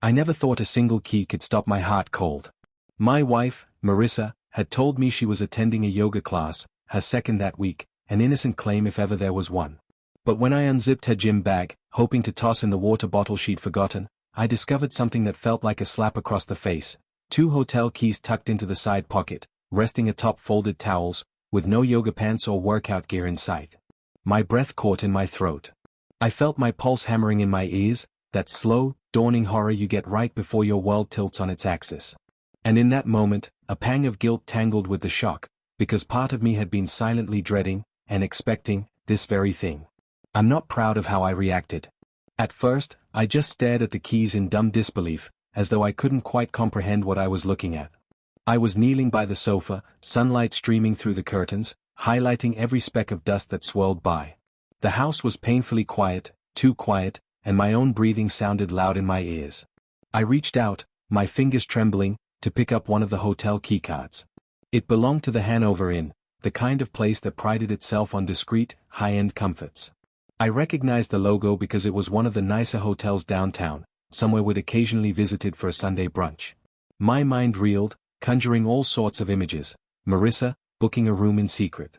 I never thought a single key could stop my heart cold. My wife, Marissa, had told me she was attending a yoga class, her second that week, an innocent claim if ever there was one. But when I unzipped her gym bag, hoping to toss in the water bottle she'd forgotten, I discovered something that felt like a slap across the face. 2 hotel keys tucked into the side pocket, resting atop folded towels, with no yoga pants or workout gear in sight. My breath caught in my throat. I felt my pulse hammering in my ears, that slow, dawning horror you get right before your world tilts on its axis. And in that moment, a pang of guilt tangled with the shock, because part of me had been silently dreading, and expecting, this very thing. I'm not proud of how I reacted. At first, I just stared at the keys in dumb disbelief, as though I couldn't quite comprehend what I was looking at. I was kneeling by the sofa, sunlight streaming through the curtains, highlighting every speck of dust that swirled by. The house was painfully quiet, too quiet, and my own breathing sounded loud in my ears. I reached out, my fingers trembling, to pick up one of the hotel keycards. It belonged to the Hanover Inn, the kind of place that prided itself on discreet, high-end comforts. I recognized the logo because it was one of the nicer hotels downtown, somewhere we'd occasionally visited for a Sunday brunch. My mind reeled, conjuring all sorts of images. Marissa, booking a room in secret.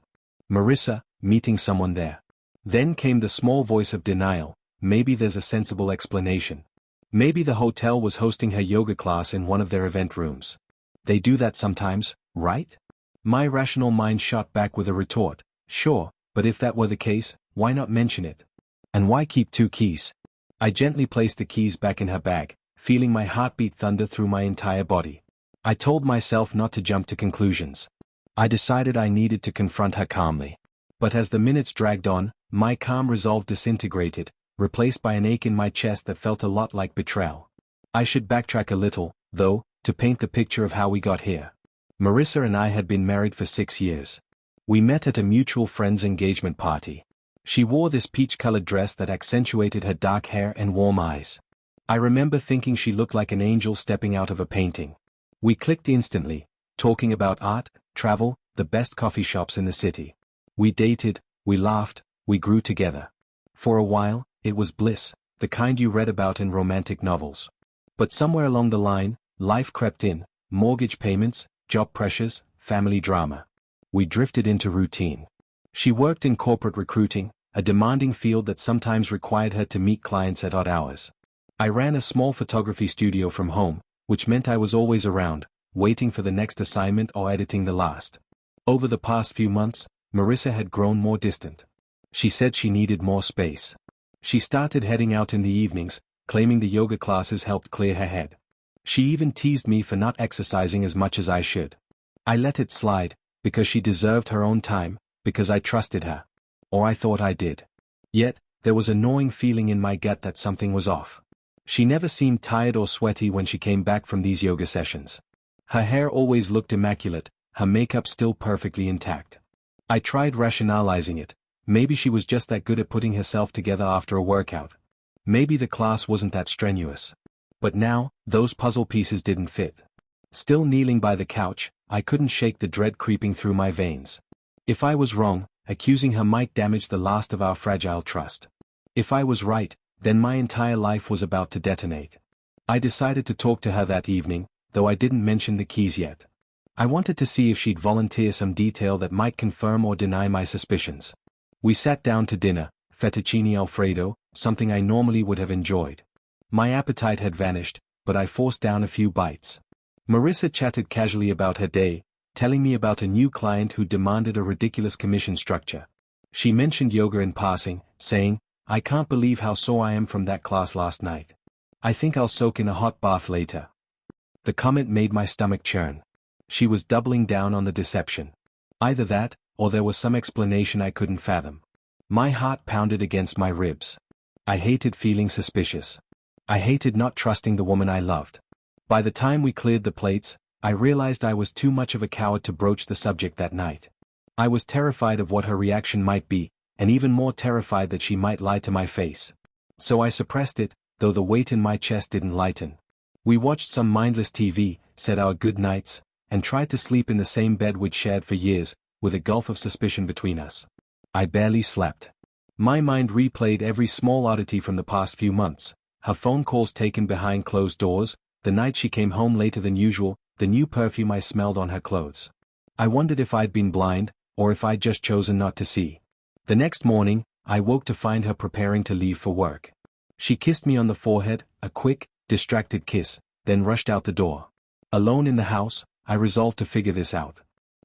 Marissa, meeting someone there. Then came the small voice of denial, maybe there's a sensible explanation. Maybe the hotel was hosting her yoga class in one of their event rooms. They do that sometimes, right? My rational mind shot back with a retort, sure, but if that were the case, why not mention it? And why keep 2 keys? I gently placed the keys back in her bag, feeling my heartbeat thunder through my entire body. I told myself not to jump to conclusions. I decided I needed to confront her calmly. But as the minutes dragged on, my calm resolve disintegrated, replaced by an ache in my chest that felt a lot like betrayal. I should backtrack a little, though, to paint the picture of how we got here. Marissa and I had been married for 6 years. We met at a mutual friend's engagement party. She wore this peach-colored dress that accentuated her dark hair and warm eyes. I remember thinking she looked like an angel stepping out of a painting. We clicked instantly, talking about art, travel, the best coffee shops in the city. We dated, we laughed, we grew together. For a while, it was bliss, the kind you read about in romantic novels. But somewhere along the line, life crept in, mortgage payments, job pressures, family drama. We drifted into routine. She worked in corporate recruiting, a demanding field that sometimes required her to meet clients at odd hours. I ran a small photography studio from home, which meant I was always around, waiting for the next assignment or editing the last. Over the past few months, Marissa had grown more distant. She said she needed more space. She started heading out in the evenings, claiming the yoga classes helped clear her head. She even teased me for not exercising as much as I should. I let it slide, because she deserved her own time, because I trusted her. Or I thought I did. Yet, there was a gnawing feeling in my gut that something was off. She never seemed tired or sweaty when she came back from these yoga sessions. Her hair always looked immaculate, her makeup still perfectly intact. I tried rationalizing it. Maybe she was just that good at putting herself together after a workout. Maybe the class wasn't that strenuous. But now, those puzzle pieces didn't fit. Still kneeling by the couch, I couldn't shake the dread creeping through my veins. If I was wrong, accusing her might damage the last of our fragile trust. If I was right, then my entire life was about to detonate. I decided to talk to her that evening, though I didn't mention the keys yet. I wanted to see if she'd volunteer some detail that might confirm or deny my suspicions. We sat down to dinner, fettuccine alfredo, something I normally would have enjoyed. My appetite had vanished, but I forced down a few bites. Marissa chatted casually about her day, telling me about a new client who demanded a ridiculous commission structure. She mentioned yoga in passing, saying, "I can't believe how sore I am from that class last night. I think I'll soak in a hot bath later." The comment made my stomach churn. She was doubling down on the deception. Either that, or there was some explanation I couldn't fathom. My heart pounded against my ribs. I hated feeling suspicious. I hated not trusting the woman I loved. By the time we cleared the plates, I realized I was too much of a coward to broach the subject that night. I was terrified of what her reaction might be, and even more terrified that she might lie to my face. So I suppressed it, though the weight in my chest didn't lighten. We watched some mindless TV, said our good nights, and tried to sleep in the same bed we'd shared for years, with a gulf of suspicion between us. I barely slept. My mind replayed every small oddity from the past few months, her phone calls taken behind closed doors, the night she came home later than usual, the new perfume I smelled on her clothes. I wondered if I'd been blind, or if I'd just chosen not to see. The next morning, I woke to find her preparing to leave for work. She kissed me on the forehead, a quick, distracted kiss, then rushed out the door. Alone in the house, I resolved to figure this out.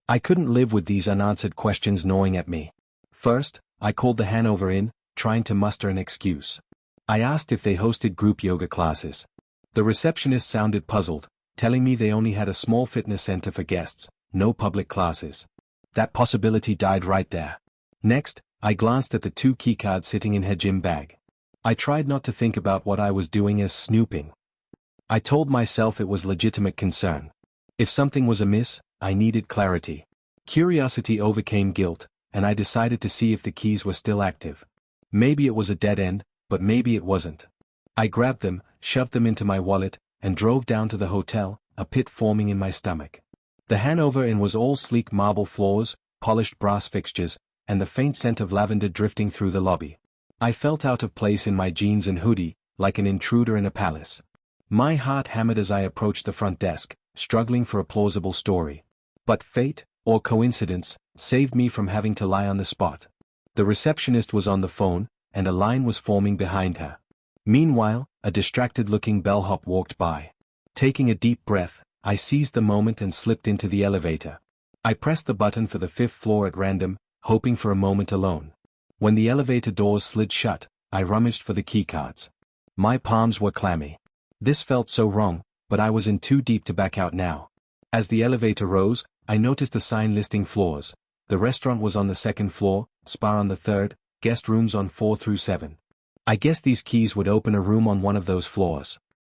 I couldn't live with these unanswered questions gnawing at me. First, I called the Hanover Inn, trying to muster an excuse. I asked if they hosted group yoga classes. The receptionist sounded puzzled, telling me they only had a small fitness center for guests, no public classes. That possibility died right there. Next, I glanced at the 2 keycards sitting in her gym bag. I tried not to think about what I was doing as snooping. I told myself it was legitimate concern. If something was amiss, I needed clarity. Curiosity overcame guilt, and I decided to see if the keys were still active. Maybe it was a dead end, but maybe it wasn't. I grabbed them, shoved them into my wallet, and drove down to the hotel, a pit forming in my stomach. The Hanover Inn was all sleek marble floors, polished brass fixtures, and the faint scent of lavender drifting through the lobby. I felt out of place in my jeans and hoodie, like an intruder in a palace. My heart hammered as I approached the front desk, struggling for a plausible story. But fate, or coincidence, saved me from having to lie on the spot. The receptionist was on the phone, and a line was forming behind her. Meanwhile, a distracted-looking bellhop walked by. Taking a deep breath, I seized the moment and slipped into the elevator. I pressed the button for the 5th floor at random, hoping for a moment alone. When the elevator doors slid shut, I rummaged for the keycards. My palms were clammy. This felt so wrong, but I was in too deep to back out now. As the elevator rose, I noticed a sign listing floors. The restaurant was on the 2nd floor, spa on the 3rd, guest rooms on 4 through 7. I guessed these keys would open a room on one of those floors.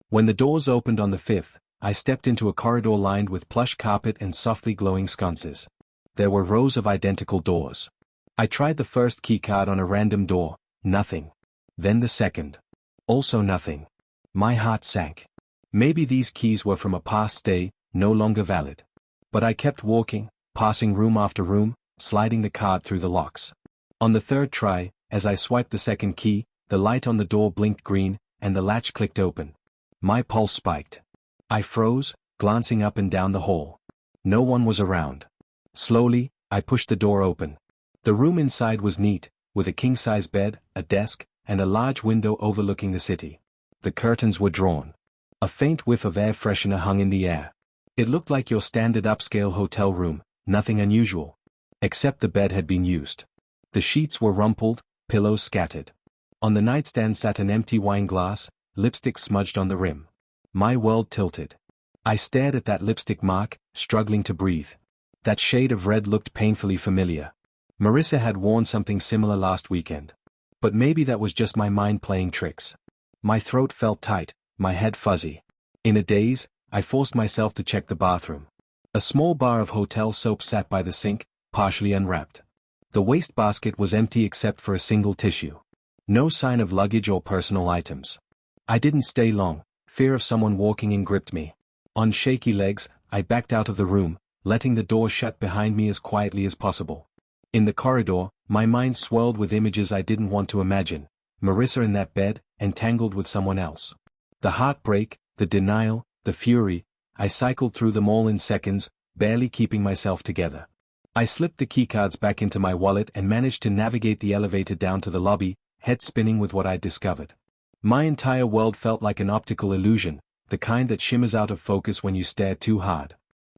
When the doors opened on the 5th, I stepped into a corridor lined with plush carpet and softly glowing sconces. There were rows of identical doors. I tried the first keycard on a random door, nothing. Then the second. Also nothing. My heart sank. Maybe these keys were from a past stay, no longer valid. But I kept walking, passing room after room, sliding the card through the locks. On the 3rd try, as I swiped the 2nd key, the light on the door blinked green, and the latch clicked open. My pulse spiked. I froze, glancing up and down the hall. No one was around. Slowly, I pushed the door open. The room inside was neat, with a king-size bed, a desk, and a large window overlooking the city. The curtains were drawn. A faint whiff of air freshener hung in the air. It looked like your standard upscale hotel room, nothing unusual. Except the bed had been used. The sheets were rumpled, pillows scattered. On the nightstand sat an empty wine glass, lipstick smudged on the rim. My world tilted. I stared at that lipstick mark, struggling to breathe. That shade of red looked painfully familiar. Marissa had worn something similar last weekend. But maybe that was just my mind playing tricks. My throat felt tight, my head fuzzy. In a daze, I forced myself to check the bathroom. A small bar of hotel soap sat by the sink, partially unwrapped. The wastebasket was empty except for a single tissue. No sign of luggage or personal items. I didn't stay long, fear of someone walking in gripped me. On shaky legs, I backed out of the room, letting the door shut behind me as quietly as possible. In the corridor, my mind swirled with images I didn't want to imagine. Marissa in that bed, entangled with someone else. The heartbreak, the denial, the fury, I cycled through them all in seconds, barely keeping myself together. I slipped the keycards back into my wallet and managed to navigate the elevator down to the lobby, head spinning with what I'd discovered. My entire world felt like an optical illusion, the kind that shimmers out of focus when you stare too hard.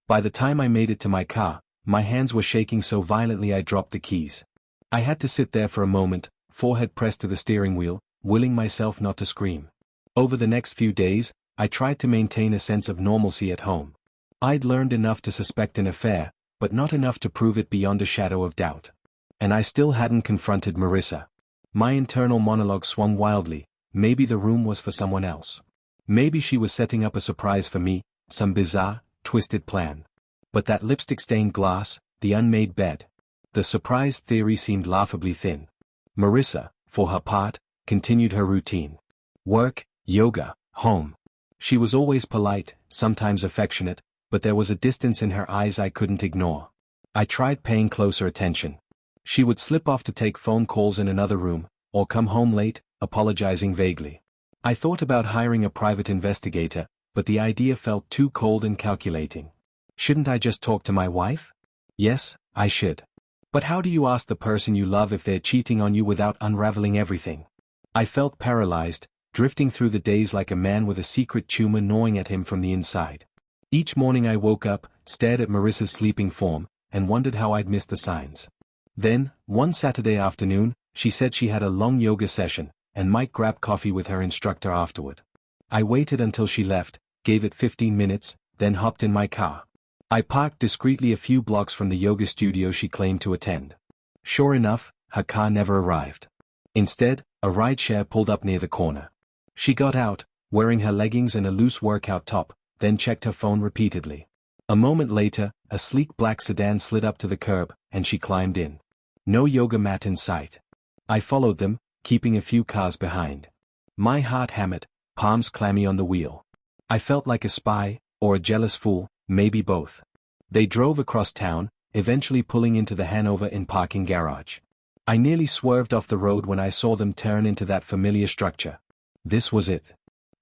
By the time I made it to my car, my hands were shaking so violently I dropped the keys. I had to sit there for a moment, forehead pressed to the steering wheel, willing myself not to scream. Over the next few days, I tried to maintain a sense of normalcy at home. I'd learned enough to suspect an affair, but not enough to prove it beyond a shadow of doubt. And I still hadn't confronted Marissa. My internal monologue swung wildly. Maybe the room was for someone else. Maybe she was setting up a surprise for me, some bizarre, twisted plan. But that lipstick-stained glass, the unmade bed. The surprise theory seemed laughably thin. Marissa, for her part, continued her routine. Work, yoga, home. She was always polite, sometimes affectionate, but there was a distance in her eyes I couldn't ignore. I tried paying closer attention. She would slip off to take phone calls in another room, or come home late, apologizing vaguely. I thought about hiring a private investigator, but the idea felt too cold and calculating. Shouldn't I just talk to my wife? Yes, I should. But how do you ask the person you love if they're cheating on you without unraveling everything? I felt paralyzed, drifting through the days like a man with a secret tumor gnawing at him from the inside. Each morning I woke up, stared at Marissa's sleeping form, and wondered how I'd missed the signs. Then, one Saturday afternoon, she said she had a long yoga session, and might grab coffee with her instructor afterward. I waited until she left, gave it 15 minutes, then hopped in my car. I parked discreetly a few blocks from the yoga studio she claimed to attend. Sure enough, her car never arrived. Instead, a rideshare pulled up near the corner. She got out, wearing her leggings and a loose workout top, then checked her phone repeatedly. A moment later, a sleek black sedan slid up to the curb, and she climbed in. No yoga mat in sight. I followed them, keeping a few cars behind. My heart hammered, palms clammy on the wheel. I felt like a spy, or a jealous fool, maybe both. They drove across town, eventually pulling into the Hanover Inn parking garage. I nearly swerved off the road when I saw them turn into that familiar structure. This was it.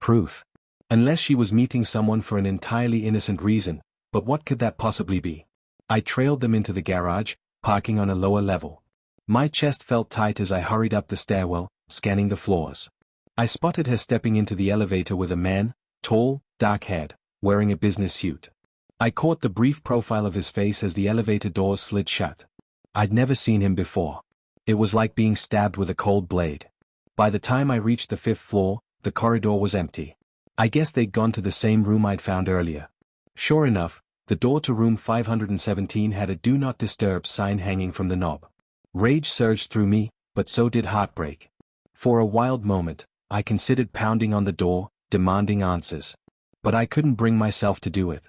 Proof. Unless she was meeting someone for an entirely innocent reason, but what could that possibly be? I trailed them into the garage, parking on a lower level. My chest felt tight as I hurried up the stairwell, scanning the floors. I spotted her stepping into the elevator with a man, tall, dark-haired, wearing a business suit. I caught the brief profile of his face as the elevator doors slid shut. I'd never seen him before. It was like being stabbed with a cold blade. By the time I reached the 5th floor, the corridor was empty. I guess they'd gone to the same room I'd found earlier. Sure enough, the door to room 517 had a "Do Not Disturb" sign hanging from the knob. Rage surged through me, but so did heartbreak. For a wild moment, I considered pounding on the door, demanding answers. But I couldn't bring myself to do it.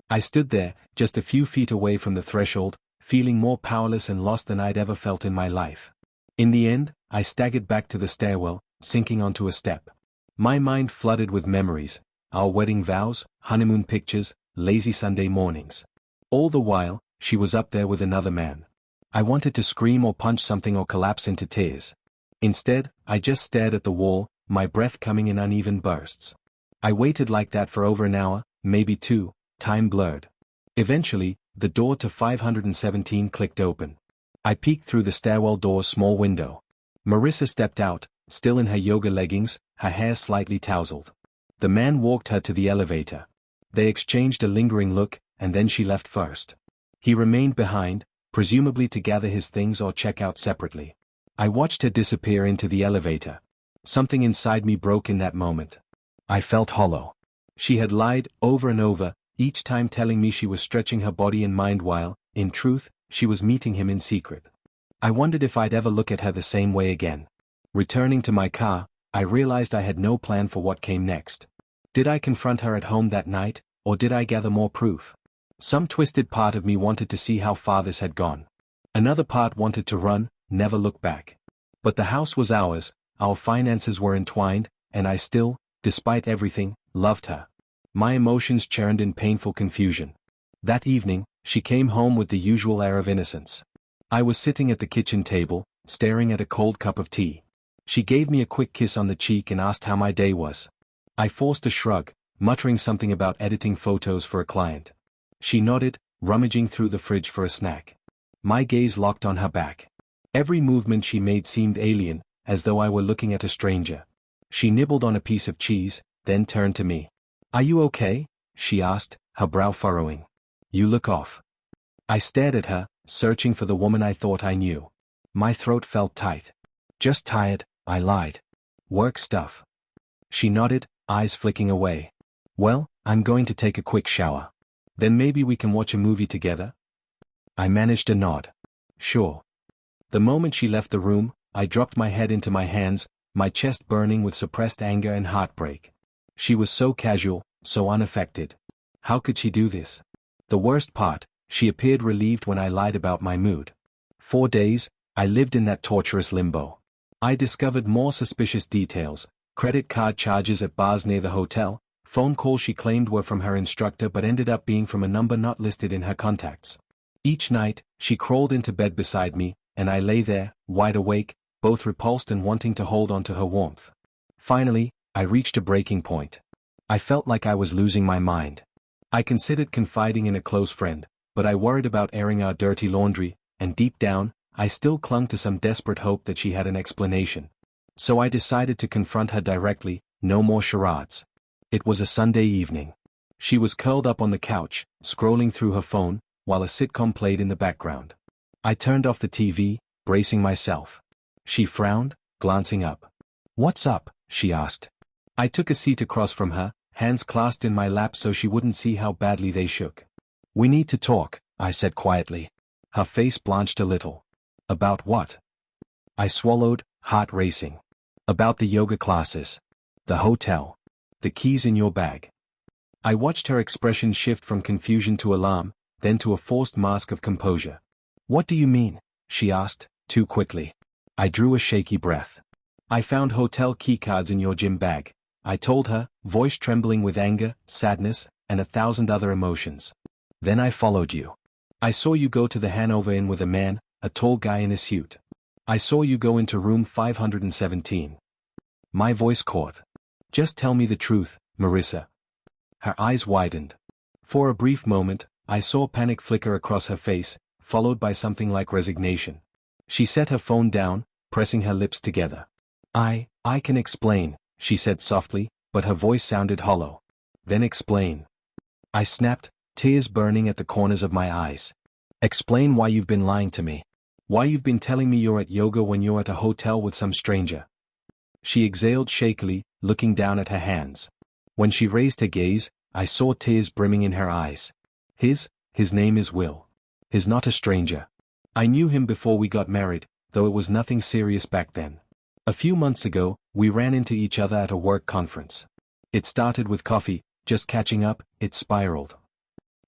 I stood there, just a few feet away from the threshold, feeling more powerless and lost than I'd ever felt in my life. In the end, I staggered back to the stairwell, sinking onto a step. My mind flooded with memories, our wedding vows, honeymoon pictures, lazy Sunday mornings. All the while, she was up there with another man. I wanted to scream or punch something or collapse into tears. Instead, I just stared at the wall, my breath coming in uneven bursts. I waited like that for over an hour, maybe 2, time blurred. Eventually, the door to 517 clicked open. I peeked through the stairwell door's small window. Marissa stepped out, still in her yoga leggings, her hair slightly tousled. The man walked her to the elevator. They exchanged a lingering look, and then she left first. He remained behind, presumably to gather his things or check out separately. I watched her disappear into the elevator. Something inside me broke in that moment. I felt hollow. She had lied over and over, each time telling me she was stretching her body and mind while, in truth, she was meeting him in secret. I wondered if I'd ever look at her the same way again. Returning to my car, I realized I had no plan for what came next. Did I confront her at home that night, or did I gather more proof? Some twisted part of me wanted to see how far this had gone. Another part wanted to run, never look back. But the house was ours, our finances were entwined, and I still, despite everything, loved her. My emotions churned in painful confusion. That evening, she came home with the usual air of innocence. I was sitting at the kitchen table, staring at a cold cup of tea. She gave me a quick kiss on the cheek and asked how my day was. I forced a shrug, muttering something about editing photos for a client. She nodded, rummaging through the fridge for a snack. My gaze locked on her back. Every movement she made seemed alien, as though I were looking at a stranger. She nibbled on a piece of cheese, then turned to me. "Are you okay?" she asked, her brow furrowing. "You look off." I stared at her, searching for the woman I thought I knew. My throat felt tight. "Just tired," I lied. "Work stuff." She nodded, eyes flicking away. "Well, I'm going to take a quick shower. Then maybe we can watch a movie together?" I managed a nod. "Sure." The moment she left the room, I dropped my head into my hands, my chest burning with suppressed anger and heartbreak. She was so casual, so unaffected. How could she do this? The worst part, she appeared relieved when I lied about my mood. 4 days, I lived in that torturous limbo. I discovered more suspicious details: credit card charges at bars near the hotel, phone calls she claimed were from her instructor but ended up being from a number not listed in her contacts. Each night, she crawled into bed beside me, and I lay there, wide awake, both repulsed and wanting to hold on to her warmth. Finally, I reached a breaking point. I felt like I was losing my mind. I considered confiding in a close friend, but I worried about airing our dirty laundry, and deep down, I still clung to some desperate hope that she had an explanation. So I decided to confront her directly, no more charades. It was a Sunday evening. She was curled up on the couch, scrolling through her phone, while a sitcom played in the background. I turned off the TV, bracing myself. She frowned, glancing up. "What's up?" she asked. I took a seat across from her, hands clasped in my lap so she wouldn't see how badly they shook. "We need to talk," I said quietly. Her face blanched a little. "About what?" I swallowed, heart racing. "About the yoga classes. The hotel. The keys in your bag." I watched her expression shift from confusion to alarm, then to a forced mask of composure. "What do you mean?" she asked, too quickly. I drew a shaky breath. "I found hotel keycards in your gym bag," I told her, voice trembling with anger, sadness, and 1,000 other emotions. "Then I followed you. I saw you go to the Hanover Inn with a man, a tall guy in a suit. I saw you go into room 517. My voice caught. "Just tell me the truth, Marissa." Her eyes widened. For a brief moment, I saw panic flicker across her face, followed by something like resignation. She set her phone down, pressing her lips together. I can explain," she said softly, but her voice sounded hollow. "Then explain." I snapped, tears burning at the corners of my eyes. "Explain why you've been lying to me. Why you've been telling me you're at yoga when you're at a hotel with some stranger." She exhaled shakily, looking down at her hands. When she raised her gaze, I saw tears brimming in her eyes. His name is Will. He's not a stranger. I knew him before we got married, though it was nothing serious back then. A few months ago, we ran into each other at a work conference. It started with coffee, just catching up, it spiraled.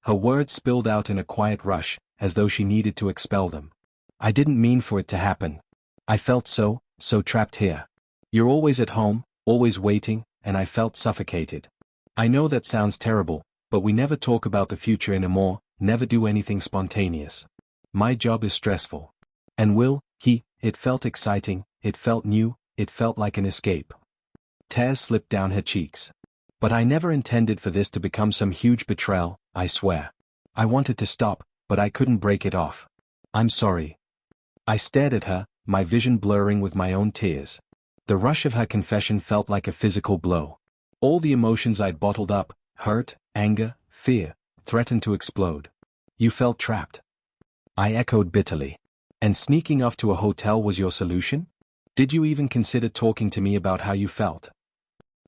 Her words spilled out in a quiet rush, as though she needed to expel them. "I didn't mean for it to happen. I felt so trapped here. You're always at home, always waiting, and I felt suffocated. I know that sounds terrible, but we never talk about the future anymore, never do anything spontaneous. My job is stressful. And Will, it felt exciting, it felt new, it felt like an escape." Tears slipped down her cheeks. "But I never intended for this to become some huge betrayal, I swear. I wanted to stop, but I couldn't break it off. I'm sorry." I stared at her, my vision blurring with my own tears. The rush of her confession felt like a physical blow. All the emotions I'd bottled up, hurt, anger, fear, threatened to explode. "You felt trapped?" I echoed bitterly. "And sneaking off to a hotel was your solution? Did you even consider talking to me about how you felt?"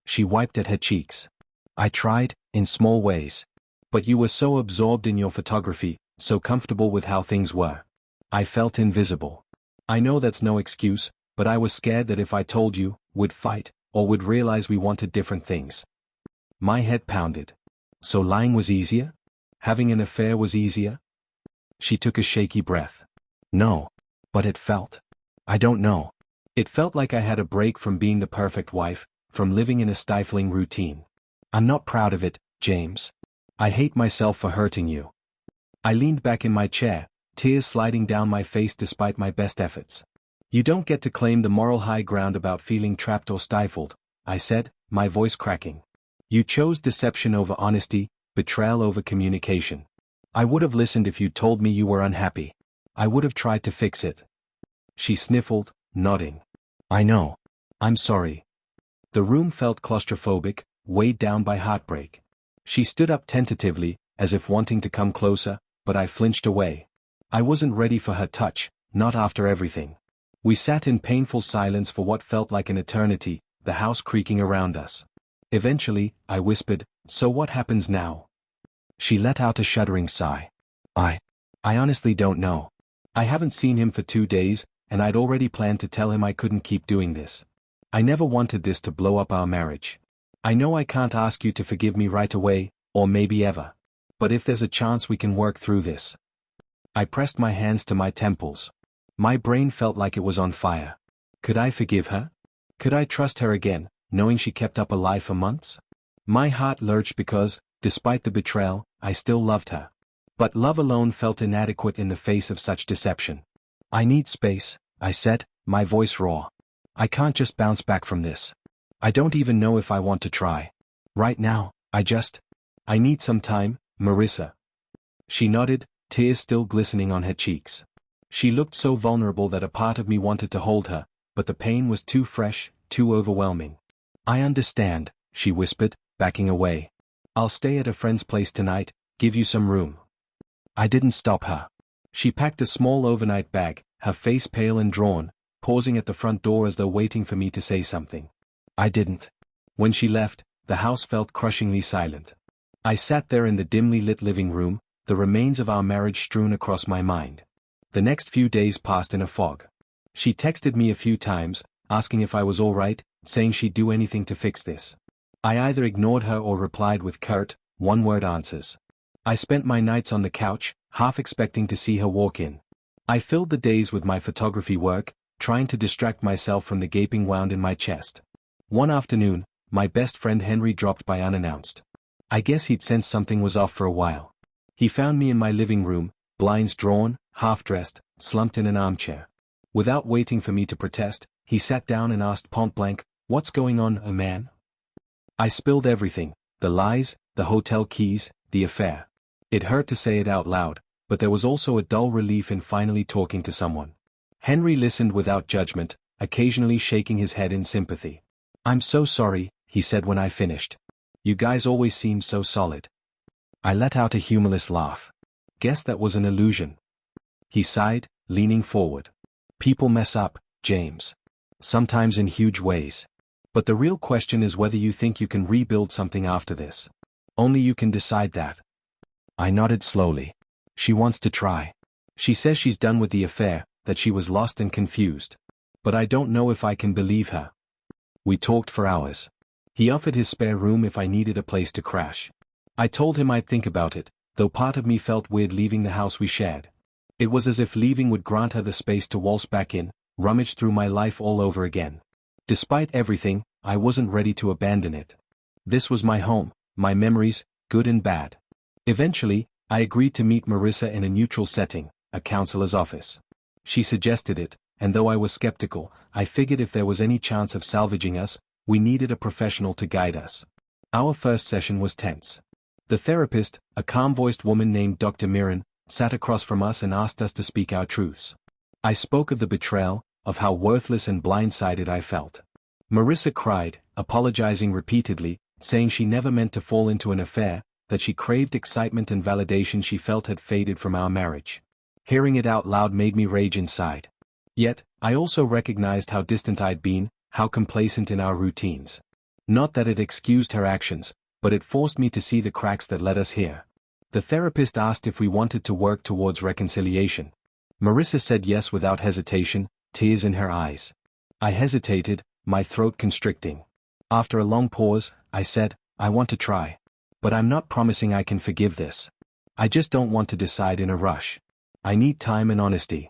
She wiped at her cheeks. "I tried, in small ways. But you were so absorbed in your photography, so comfortable with how things were. I felt invisible. I know that's no excuse, but I was scared that if I told you, we'd fight, or would realize we wanted different things." My head pounded. So lying was easier? Having an affair was easier? She took a shaky breath. "No. But it felt. I don't know. It felt like I had a break from being the perfect wife, from living in a stifling routine. I'm not proud of it, James. I hate myself for hurting you." I leaned back in my chair, tears sliding down my face despite my best efforts. "You don't get to claim the moral high ground about feeling trapped or stifled," I said, my voice cracking. "You chose deception over honesty, betrayal over communication. I would have listened if you told me you were unhappy. I would have tried to fix it." She sniffled, nodding. "I know. I'm sorry." The room felt claustrophobic, weighed down by heartbreak. She stood up tentatively, as if wanting to come closer, but I flinched away. I wasn't ready for her touch, not after everything. We sat in painful silence for what felt like an eternity, the house creaking around us. Eventually, I whispered, "So what happens now?" She let out a shuddering sigh. I honestly don't know. I haven't seen him for 2 days, and I'd already planned to tell him I couldn't keep doing this. I never wanted this to blow up our marriage. I know I can't ask you to forgive me right away, or maybe ever. But if there's a chance we can work through this." I pressed my hands to my temples. My brain felt like it was on fire. Could I forgive her? Could I trust her again, knowing she kept up a lie for months? My heart lurched because, despite the betrayal, I still loved her. But love alone felt inadequate in the face of such deception. "I need space," I said, my voice raw. "I can't just bounce back from this. I don't even know if I want to try. Right now, I need some time, Marissa. She nodded, tears still glistening on her cheeks. She looked so vulnerable that a part of me wanted to hold her, but the pain was too fresh, too overwhelming. I understand, she whispered, backing away. I'll stay at a friend's place tonight, give you some room. I didn't stop her. She packed a small overnight bag, her face pale and drawn, pausing at the front door as though waiting for me to say something. I didn't. When she left, the house felt crushingly silent. I sat there in the dimly lit living room, the remains of our marriage strewn across my mind. The next few days passed in a fog. She texted me a few times, asking if I was all right, saying she'd do anything to fix this. I either ignored her or replied with curt, one-word answers. I spent my nights on the couch, half expecting to see her walk in. I filled the days with my photography work, trying to distract myself from the gaping wound in my chest. One afternoon, my best friend Henry dropped by unannounced. I guess he'd sensed something was off for a while. He found me in my living room, blinds drawn, half-dressed, slumped in an armchair. Without waiting for me to protest, he sat down and asked point-blank, "What's going on, man?" I spilled everything, the lies, the hotel keys, the affair. It hurt to say it out loud, but there was also a dull relief in finally talking to someone. Henry listened without judgment, occasionally shaking his head in sympathy. "I'm so sorry," he said when I finished. "You guys always seem so solid." I let out a humorless laugh. "Guess that was an illusion." He sighed, leaning forward. "People mess up, James. Sometimes in huge ways. But the real question is whether you think you can rebuild something after this. Only you can decide that." I nodded slowly. "She wants to try. She says she's done with the affair, that she was lost and confused. But I don't know if I can believe her." We talked for hours. He offered his spare room if I needed a place to crash. I told him I'd think about it, though part of me felt weird leaving the house we shared. It was as if leaving would grant her the space to waltz back in, rummage through my life all over again. Despite everything, I wasn't ready to abandon it. This was my home, my memories, good and bad. Eventually, I agreed to meet Marissa in a neutral setting, a counselor's office. She suggested it, and though I was skeptical, I figured if there was any chance of salvaging us, we needed a professional to guide us. Our first session was tense. The therapist, a calm-voiced woman named Dr. Mirren, sat across from us and asked us to speak our truths. I spoke of the betrayal, of how worthless and blindsided I felt. Marissa cried, apologizing repeatedly, saying she never meant to fall into an affair, that she craved excitement and validation she felt had faded from our marriage. Hearing it out loud made me rage inside. Yet, I also recognized how distant I'd been, how complacent in our routines. Not that it excused her actions, but it forced me to see the cracks that led us here. The therapist asked if we wanted to work towards reconciliation. Marissa said yes without hesitation, tears in her eyes. I hesitated, my throat constricting. After a long pause, I said, "I want to try. But I'm not promising I can forgive this. I just don't want to decide in a rush. I need time and honesty."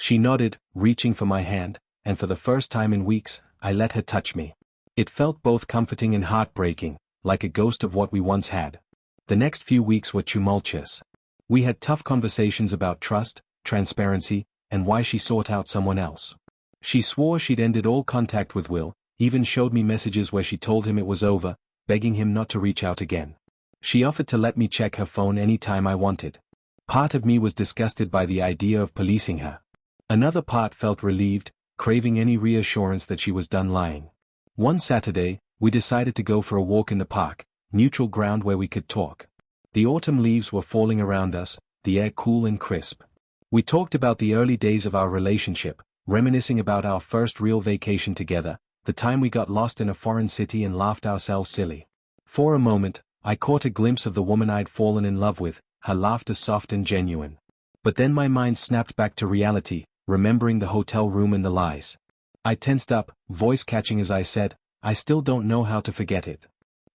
She nodded, reaching for my hand, and for the first time in weeks, I let her touch me. It felt both comforting and heartbreaking, like a ghost of what we once had. The next few weeks were tumultuous. We had tough conversations about trust, transparency, and why she sought out someone else. She swore she'd ended all contact with Will, even showed me messages where she told him it was over, begging him not to reach out again. She offered to let me check her phone any time I wanted. Part of me was disgusted by the idea of policing her. Another part felt relieved, craving any reassurance that she was done lying. One Saturday, we decided to go for a walk in the park, neutral ground where we could talk. The autumn leaves were falling around us, the air cool and crisp. We talked about the early days of our relationship, reminiscing about our first real vacation together, the time we got lost in a foreign city and laughed ourselves silly. For a moment, I caught a glimpse of the woman I'd fallen in love with, her laughter soft and genuine. But then my mind snapped back to reality, remembering the hotel room and the lies. I tensed up, voice catching as I said, "I still don't know how to forget it.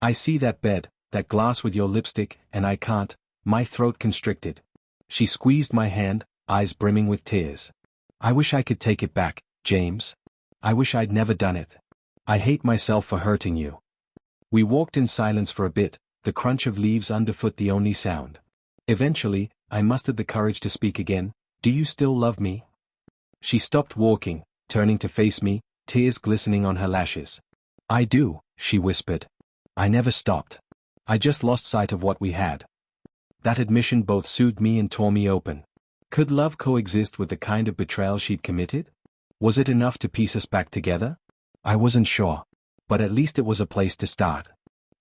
I see that bed, that glass with your lipstick, and I can't," my throat constricted. She squeezed my hand, eyes brimming with tears. "I wish I could take it back, James. I wish I'd never done it. I hate myself for hurting you." We walked in silence for a bit, the crunch of leaves underfoot the only sound. Eventually, I mustered the courage to speak again. "Do you still love me?" She stopped walking, turning to face me, tears glistening on her lashes. I do, she whispered. I never stopped. I just lost sight of what we had. That admission both soothed me and tore me open. Could love coexist with the kind of betrayal she'd committed? Was it enough to piece us back together? I wasn't sure. But at least it was a place to start.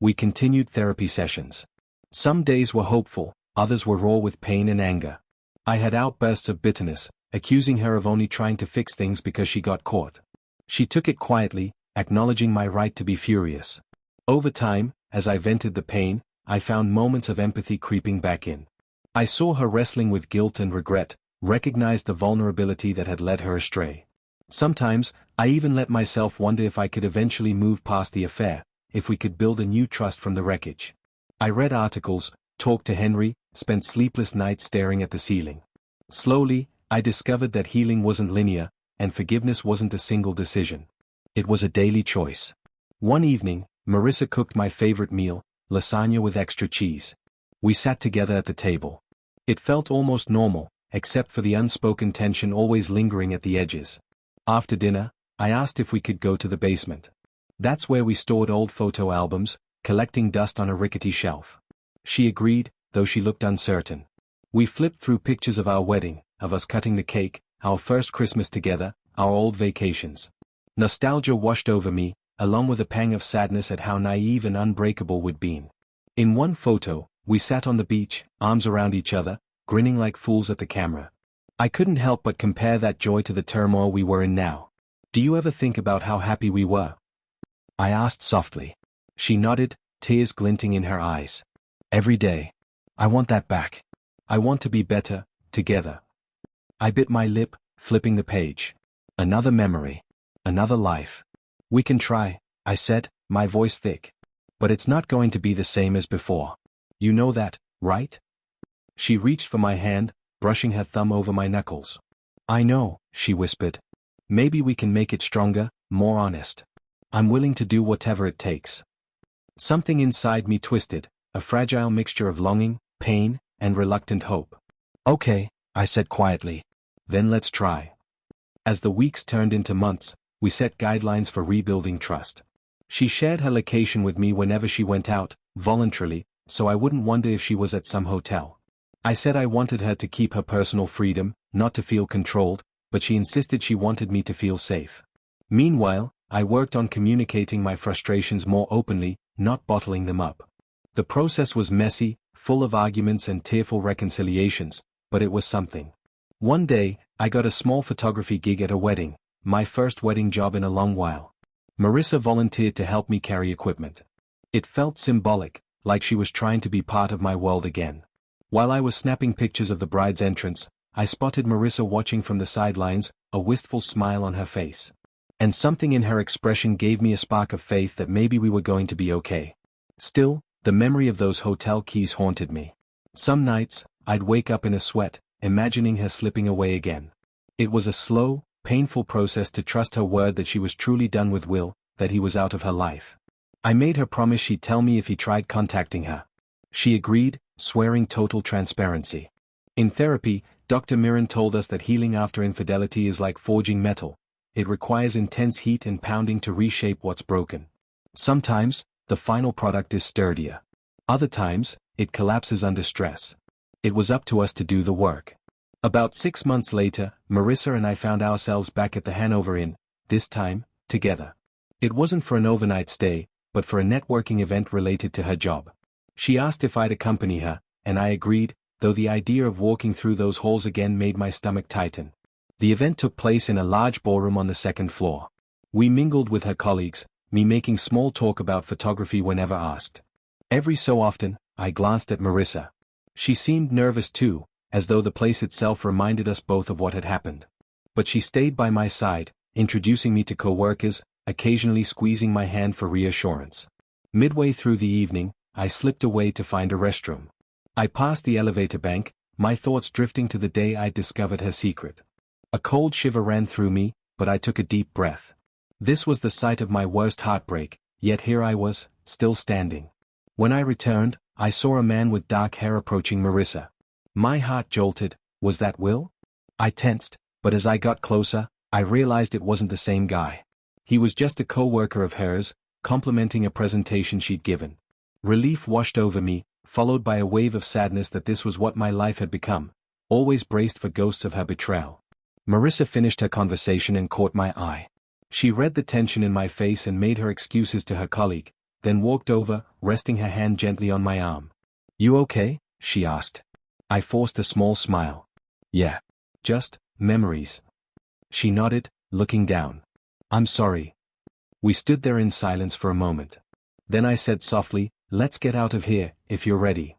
We continued therapy sessions. Some days were hopeful, others were raw with pain and anger. I had outbursts of bitterness, accusing her of only trying to fix things because she got caught. She took it quietly, acknowledging my right to be furious. Over time, as I vented the pain, I found moments of empathy creeping back in. I saw her wrestling with guilt and regret, recognized the vulnerability that had led her astray. Sometimes, I even let myself wonder if I could eventually move past the affair, if we could build a new trust from the wreckage. I read articles, talked to Henry, spent sleepless nights staring at the ceiling. Slowly, I discovered that healing wasn't linear, and forgiveness wasn't a single decision. It was a daily choice. One evening, Marissa cooked my favorite meal, lasagna with extra cheese. We sat together at the table. It felt almost normal, except for the unspoken tension always lingering at the edges. After dinner, I asked if we could go to the basement. That's where we stored old photo albums, collecting dust on a rickety shelf. She agreed, though she looked uncertain. We flipped through pictures of our wedding, of us cutting the cake, our first Christmas together, our old vacations. Nostalgia washed over me, along with a pang of sadness at how naive and unbreakable we'd been. In one photo, we sat on the beach, arms around each other, grinning like fools at the camera. I couldn't help but compare that joy to the turmoil we were in now. Do you ever think about how happy we were? I asked softly. She nodded, tears glinting in her eyes. Every day. I want that back. I want to be better, together. I bit my lip, flipping the page. Another memory. Another life. We can try, I said, my voice thick. But it's not going to be the same as before. You know that, right? She reached for my hand, brushing her thumb over my knuckles. I know, she whispered. Maybe we can make it stronger, more honest. I'm willing to do whatever it takes. Something inside me twisted, a fragile mixture of longing, pain, and reluctant hope. Okay, I said quietly. Then let's try. As the weeks turned into months, we set guidelines for rebuilding trust. She shared her location with me whenever she went out, voluntarily, so I wouldn't wonder if she was at some hotel. I said I wanted her to keep her personal freedom, not to feel controlled, but she insisted she wanted me to feel safe. Meanwhile, I worked on communicating my frustrations more openly, not bottling them up. The process was messy, full of arguments and tearful reconciliations, but it was something. One day, I got a small photography gig at a wedding, my first wedding job in a long while. Marissa volunteered to help me carry equipment. It felt symbolic, like she was trying to be part of my world again. While I was snapping pictures of the bride's entrance, I spotted Marissa watching from the sidelines, a wistful smile on her face. And something in her expression gave me a spark of faith that maybe we were going to be okay. Still, the memory of those hotel keys haunted me. Some nights, I'd wake up in a sweat, imagining her slipping away again. It was a slow, painful process to trust her word that she was truly done with Will, that he was out of her life. I made her promise she'd tell me if he tried contacting her. She agreed, swearing total transparency. In therapy, Dr. Mirren told us that healing after infidelity is like forging metal. It requires intense heat and pounding to reshape what's broken. Sometimes, the final product is sturdier. Other times, it collapses under stress. It was up to us to do the work. About 6 months later, Marissa and I found ourselves back at the Hanover Inn, this time, together. It wasn't for an overnight stay, but for a networking event related to her job. She asked if I'd accompany her, and I agreed, though the idea of walking through those halls again made my stomach tighten. The event took place in a large ballroom on the second floor. We mingled with her colleagues, me making small talk about photography whenever asked. Every so often, I glanced at Marissa. She seemed nervous too, as though the place itself reminded us both of what had happened. But she stayed by my side, introducing me to co-workers, occasionally squeezing my hand for reassurance. Midway through the evening, I slipped away to find a restroom. I passed the elevator bank, my thoughts drifting to the day I'd discovered her secret. A cold shiver ran through me, but I took a deep breath. This was the site of my worst heartbreak, yet here I was, still standing. When I returned, I saw a man with dark hair approaching Marissa. My heart jolted. Was that Will? I tensed, but as I got closer, I realized it wasn't the same guy. He was just a co-worker of hers, complimenting a presentation she'd given. Relief washed over me, followed by a wave of sadness that this was what my life had become, always braced for ghosts of her betrayal. Marissa finished her conversation and caught my eye. She read the tension in my face and made her excuses to her colleague, then walked over, resting her hand gently on my arm. "You okay?" she asked. I forced a small smile. "Yeah. Just memories." She nodded, looking down. "I'm sorry." We stood there in silence for a moment. Then I said softly, "Let's get out of here, if you're ready."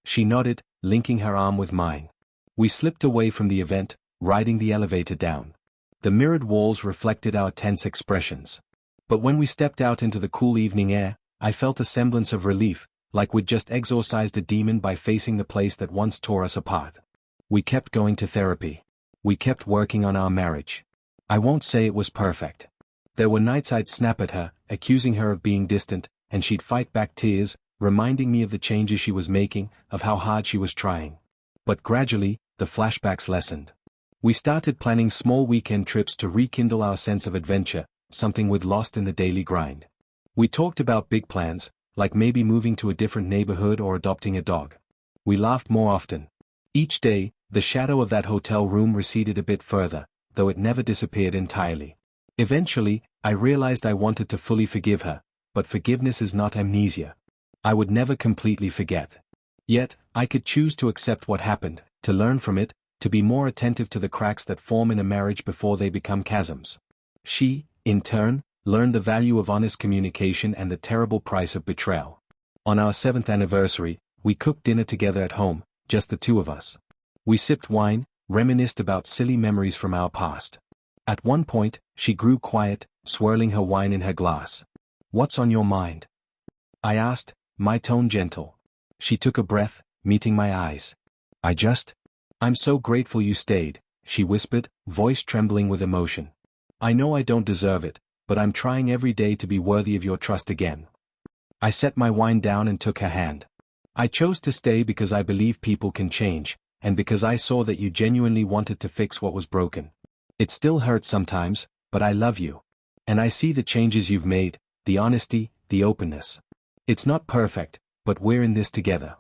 She nodded, linking her arm with mine. We slipped away from the event, riding the elevator down. The mirrored walls reflected our tense expressions. But when we stepped out into the cool evening air, I felt a semblance of relief, like we'd just exorcised a demon by facing the place that once tore us apart. We kept going to therapy. We kept working on our marriage. I won't say it was perfect. There were nights I'd snap at her, accusing her of being distant, and she'd fight back tears, reminding me of the changes she was making, of how hard she was trying. But gradually, the flashbacks lessened. We started planning small weekend trips to rekindle our sense of adventure, something we'd lost in the daily grind. We talked about big plans, like maybe moving to a different neighborhood or adopting a dog. We laughed more often. Each day, the shadow of that hotel room receded a bit further, though it never disappeared entirely. Eventually, I realized I wanted to fully forgive her, but forgiveness is not amnesia. I would never completely forget. Yet, I could choose to accept what happened, to learn from it, to be more attentive to the cracks that form in a marriage before they become chasms. She, in turn, learned the value of honest communication and the terrible price of betrayal. On our 7th anniversary, we cooked dinner together at home, just the two of us. We sipped wine, reminisced about silly memories from our past. At one point, she grew quiet, swirling her wine in her glass. "What's on your mind?" I asked, my tone gentle. She took a breath, meeting my eyes. I'm so grateful you stayed," she whispered, voice trembling with emotion. "I know I don't deserve it, but I'm trying every day to be worthy of your trust again." I set my wine down and took her hand. "I chose to stay because I believe people can change, and because I saw that you genuinely wanted to fix what was broken. It still hurts sometimes, but I love you. And I see the changes you've made, the honesty, the openness. It's not perfect, but we're in this together."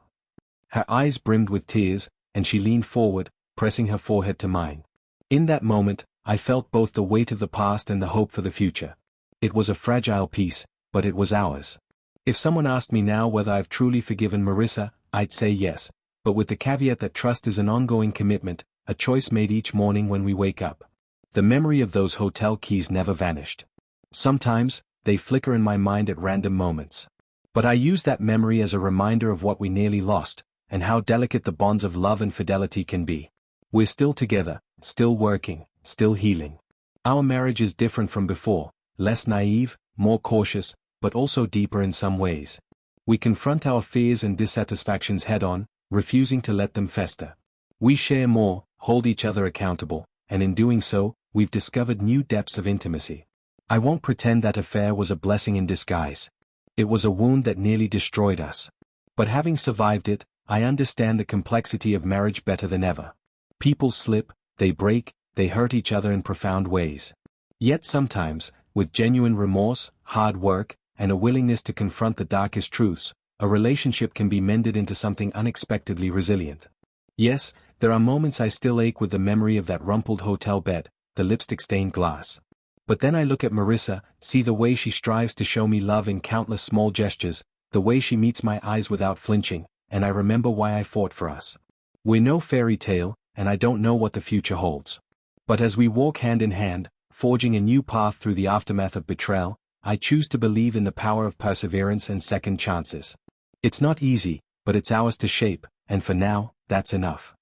Her eyes brimmed with tears, and she leaned forward, pressing her forehead to mine. In that moment, I felt both the weight of the past and the hope for the future. It was a fragile piece, but it was ours. If someone asked me now whether I've truly forgiven Marissa, I'd say yes, but with the caveat that trust is an ongoing commitment, a choice made each morning when we wake up. The memory of those hotel keys never vanished. Sometimes, they flicker in my mind at random moments. But I use that memory as a reminder of what we nearly lost, and how delicate the bonds of love and fidelity can be. We're still together, still working, still healing. Our marriage is different from before, less naive, more cautious, but also deeper in some ways. We confront our fears and dissatisfactions head-on, refusing to let them fester. We share more, hold each other accountable, and in doing so, we've discovered new depths of intimacy. I won't pretend that affair was a blessing in disguise. It was a wound that nearly destroyed us. But having survived it, I understand the complexity of marriage better than ever. People slip, they break, they hurt each other in profound ways. Yet sometimes, with genuine remorse, hard work, and a willingness to confront the darkest truths, a relationship can be mended into something unexpectedly resilient. Yes, there are moments I still ache with the memory of that rumpled hotel bed, the lipstick-stained glass. But then I look at Marissa, see the way she strives to show me love in countless small gestures, the way she meets my eyes without flinching, and I remember why I fought for us. We're no fairy tale, and I don't know what the future holds. But as we walk hand in hand, forging a new path through the aftermath of betrayal, I choose to believe in the power of perseverance and second chances. It's not easy, but it's ours to shape, and for now, that's enough.